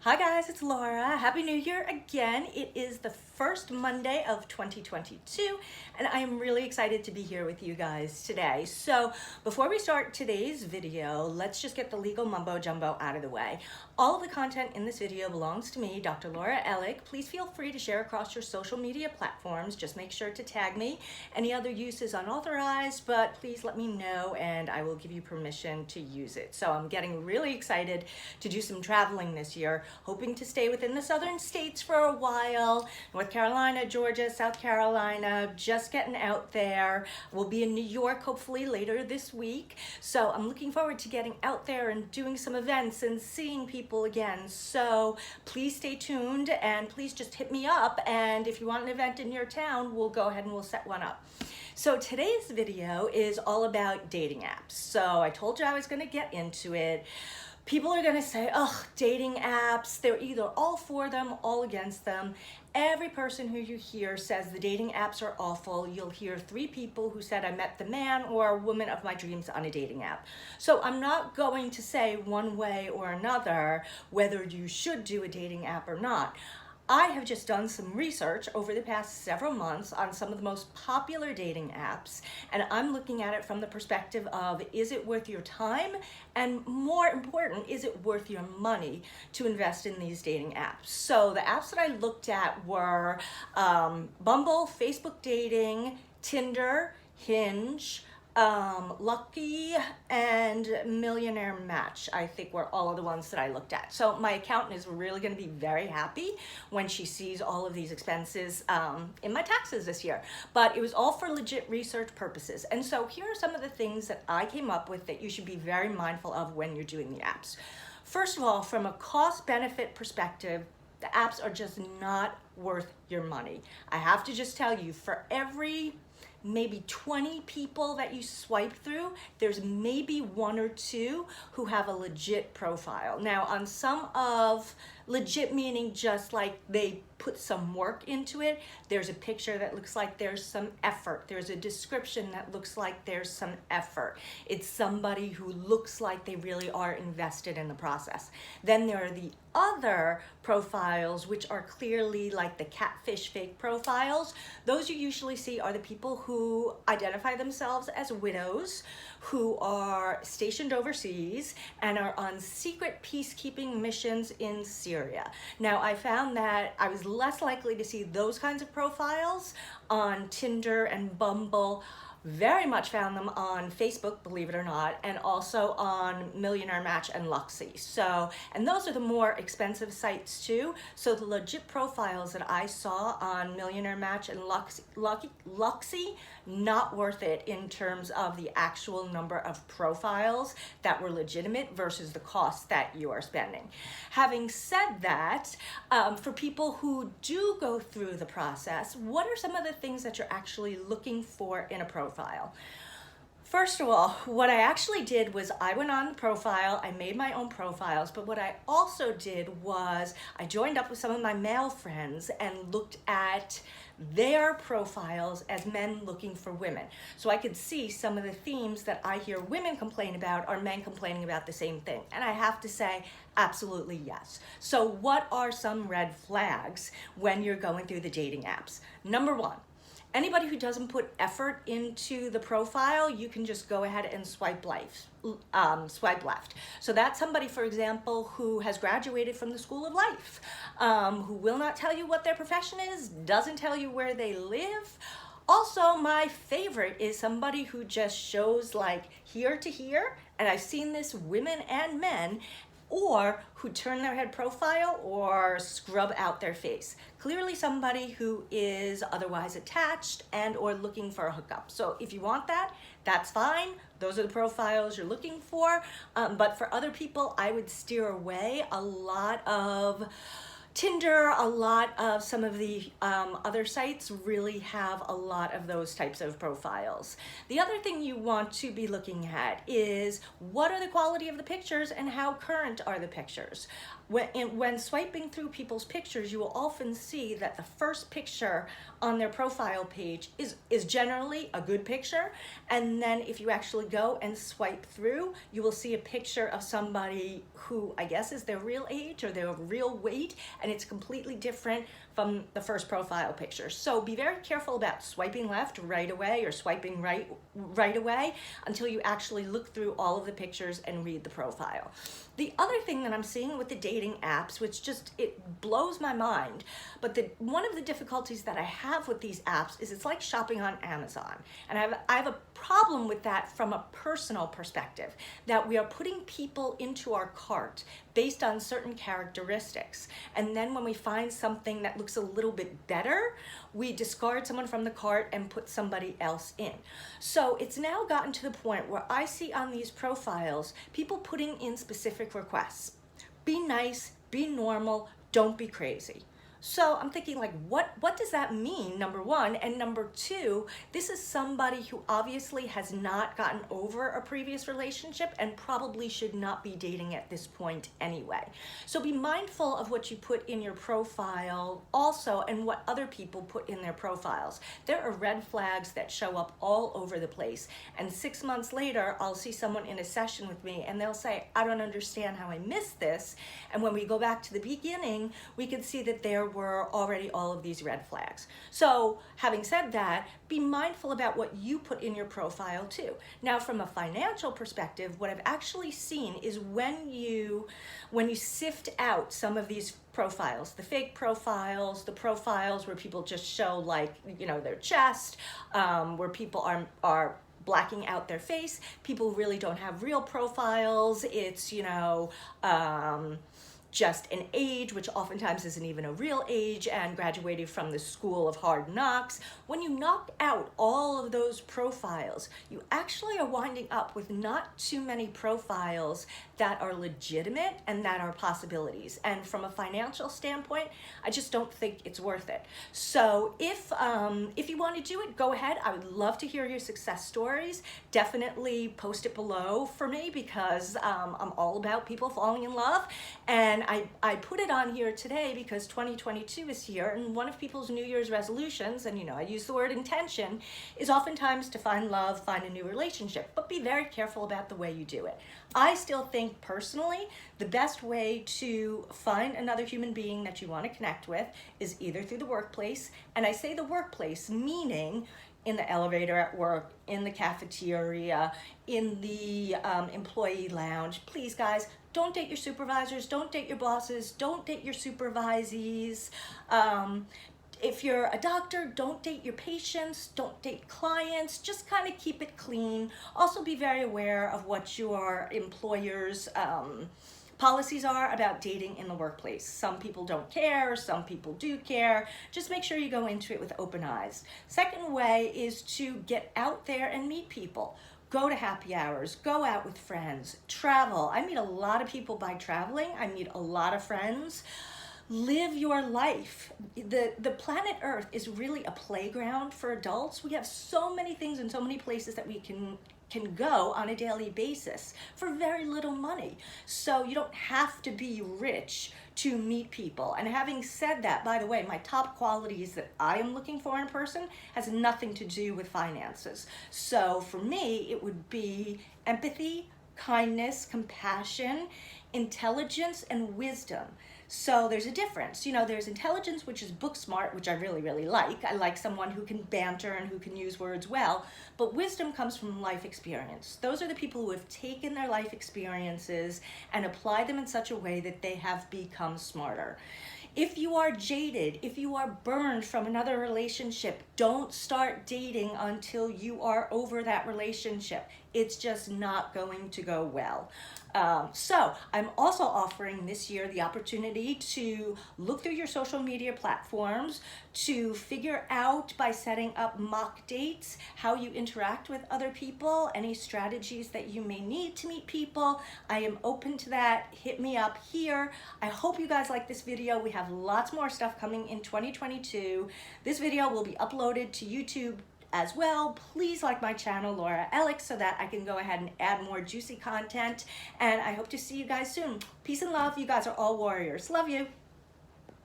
Hi guys, it's Laura. Happy New Year again. It is the first Monday of 2022 and I am really excited to be here with you guys today. So before we start today's video, let's just get the legal mumbo jumbo out of the way. All of the content in this video belongs to me, Dr. Laura Ellig. Please feel free to share across your social media platforms. Just make sure to tag me. Any other use is unauthorized, but please let me know and I will give you permission to use it. So I'm getting really excited to do some traveling this year, hoping to stay within the southern states for a while. North Carolina, Georgia, South Carolina, just getting out there. We'll be in New York hopefully later this week. So I'm looking forward to getting out there and doing some events and seeing people again. So please stay tuned and please just hit me up. And if you want an event in your town, we'll go ahead and we'll set one up. So today's video is all about dating apps. So I told you I was gonna get into it. People are gonna say, ugh, dating apps, they're either all for them, all against them. Every person who you hear says the dating apps are awful. You'll hear 3 people who said I met the man or woman of my dreams on a dating app. So I'm not going to say one way or another whether you should do a dating app or not. I have just done some research over the past several months on some of the most popular dating apps, and I'm looking at it from the perspective of, is it worth your time? And more important, is it worth your money to invest in these dating apps? So the apps that I looked at were Bumble, Facebook Dating, Tinder, Hinge, Lucky, and Millionaire Match, I think, were all of the ones that I looked at. So my accountant is really going to be very happy when she sees all of these expenses in my taxes this year. But it was all for legit research purposes. And so here are some of the things that I came up with that you should be very mindful of when you're doing the apps. First of all, from a cost-benefit perspective, the apps are just not worth your money. I have to just tell you, for every maybe 20 people that you swipe through, there's maybe 1 or 2 who have a legit profile. Now, on some of legit meaning just like they put some work into it, there's a picture that looks like there's some effort. There's a description that looks like there's some effort. It's somebody who looks like they really are invested in the process. Then there are the other profiles, which are clearly like the catfish fake profiles. Those you usually see are the people who identify themselves as widows, who are stationed overseas and are on secret peacekeeping missions in Syria. Now, I found that I was less likely to see those kinds of profiles on Tinder and Bumble. Very much found them on Facebook, believe it or not, and also on Millionaire Match and Luxy. So, and those are the more expensive sites too. So the legit profiles that I saw on Millionaire Match and Luxy, not worth it in terms of the actual number of profiles that were legitimate versus the cost that you are spending. Having said that, for people who do go through the process, what are some of the things that you're actually looking for in a profile? First of all, what I actually did was I went on the profile, I made my own profiles, but what I also did was I joined up with some of my male friends and looked at their profiles as men looking for women. So I could see some of the themes that I hear women complain about are men complaining about the same thing. And I have to say, absolutely yes. So what are some red flags when you're going through the dating apps? Number 1, anybody who doesn't put effort into the profile, you can just go ahead and swipe left. So that's somebody, for example, who has graduated from the School of Life, who will not tell you what their profession is, doesn't tell you where they live. Also, my favorite is somebody who just shows like here to here, and I've seen this women and men, or who turn their head profile or scrub out their face. Clearly somebody who is otherwise attached and or looking for a hookup. So if you want that, that's fine. Those are the profiles you're looking for. But for other people, I would steer away. A lot of Tinder, a lot of some of the other sites really have a lot of those types of profiles. The other thing you want to be looking at is what are the quality of the pictures and how current are the pictures. When swiping through people's pictures, you will often see that the first picture on their profile page is generally a good picture. And then if you actually go and swipe through, you will see a picture of somebody who I guess is their real age or their real weight, and it's completely different from the first profile picture. So be very careful about swiping left right away or swiping right away until you actually look through all of the pictures and read the profile. The other thing that I'm seeing with the dating apps, which just, it blows my mind, but one of the difficulties that I have with these apps is it's like shopping on Amazon. And I have a problem with that from a personal perspective, that we are putting people into our cart based on certain characteristics. And then when we find something that looks a little bit better, we discard someone from the cart and put somebody else in. So it's now gotten to the point where I see on these profiles, people putting in specific requests. Be nice, be normal, don't be crazy. So I'm thinking, like, what does that mean, number one? And number two, this is somebody who obviously has not gotten over a previous relationship and probably should not be dating at this point anyway. So be mindful of what you put in your profile also, and what other people put in their profiles. There are red flags that show up all over the place. And 6 months later, I'll see someone in a session with me and they'll say, I don't understand how I missed this. And when we go back to the beginning, we can see that there were already all of these red flags. So having said that, be mindful about what you put in your profile too. Now, from a financial perspective, what I've actually seen is when you sift out some of these profiles, the fake profiles, the profiles where people just show, like, you know, their chest, where people are blacking out their face, people really don't have real profiles. It's, you know, just an age, which oftentimes isn't even a real age, and graduated from the school of hard knocks. When you knock out all of those profiles, you actually are winding up with not too many profiles that are legitimate and that are possibilities. And from a financial standpoint, I just don't think it's worth it. So if you want to do it, go ahead. I would love to hear your success stories. Definitely post it below for me, because I'm all about people falling in love. And I put it on here today because 2022 is here, and one of people's New Year's resolutions, and you know, I use the word intention, is oftentimes to find love, find a new relationship, but be very careful about the way you do it. I still think personally, the best way to find another human being that you want to connect with is either through the workplace, and I say the workplace, meaning in the elevator at work, in the cafeteria, in the employee lounge. Please, guys, don't date your supervisors, don't date your bosses, don't date your supervisees. If you're a doctor, don't date your patients, don't date clients, just kind of keep it clean. Also be very aware of what your employer's policies are about dating in the workplace. Some people don't care, some people do care. Just make sure you go into it with open eyes. Second way is to get out there and meet people. Go to happy hours, go out with friends, travel. I meet a lot of people by traveling. I meet a lot of friends. Live your life. The planet Earth is really a playground for adults. We have so many things and so many places that we can go on a daily basis for very little money. So you don't have to be rich to meet people. And having said that, by the way, my top qualities that I am looking for in a person has nothing to do with finances. So for me, it would be empathy, kindness, compassion, intelligence, and wisdom. So there's a difference. You know, there's intelligence, which is book smart, which I really, really like. I like someone who can banter and who can use words well. But wisdom comes from life experience. Those are the people who have taken their life experiences and applied them in such a way that they have become smarter. If you are jaded, if you are burned from another relationship, don't start dating until you are over that relationship. It's just not going to go well. So I'm also offering this year the opportunity to look through your social media platforms to figure out, by setting up mock dates, how you interact with other people, any strategies that you may need to meet people. I am open to that. Hit me up here. I hope you guys like this video. We have lots more stuff coming in 2022. This video will be uploaded to YouTube as well. Please like my channel, Laura Alex, so that I can go ahead and add more juicy content. And I hope to see you guys soon. Peace and love. You guys are all warriors. Love you.